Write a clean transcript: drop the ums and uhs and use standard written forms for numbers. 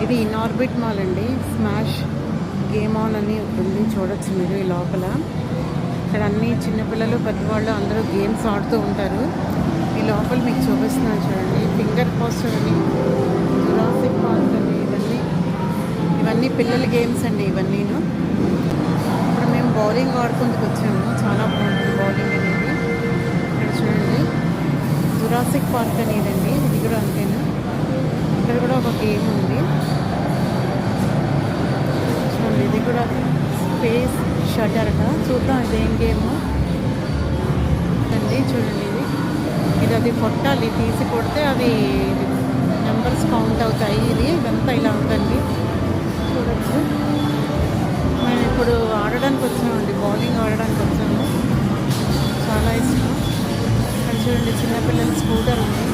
ఇది Inorbit mall అండి. Smash game on అని ఉంది, చూడొచ్చు మీరు ఈ లోపల. ఇక్కడ అన్ని చిన్నపిల్లలు పెద్దవాళ్ళు అందరూ గేమ్స్ ఆడుతూ ఉంటారు. ఈ లోపల మీకు చూపిస్తున్నాను చూడండి. ఫింగర్ పోస్టర్ అని, జురాసిక్ పార్క్ అని, ఇవన్నీ పిల్లల గేమ్స్ అండి ఇవన్నీను. ఇప్పుడు మేము బౌలింగ్ ఆడుకుందుకు వచ్చాము. చాలా బాగుంటుంది బౌలింగ్ అనేది. ఇక్కడ చూడండి, జురాసిక్ పార్క్ అనేదండి. ఇది కూడా అంతేనా. ఇక్కడ కూడా ఒక గేమ్ ఉంది చూడండి. ఇది కూడా స్పేస్ షటర్ అట. చూద్దాం ఇదేం గేమ్ అండి. చూడండి ఇది అది కొట్టాలి, తీసి కొడితే అది నెంబర్స్ కౌంట్ అవుతాయి. ఇదంతా ఇలా ఉందండి, చూడొచ్చు. మేము ఇప్పుడు ఆడడానికి వచ్చామండి, బౌలింగ్ ఆడడానికి వచ్చాము. చాలా ఇష్టం. ఇక్కడ చూడండి చిన్నపిల్లల స్కూటర్ ఉంది.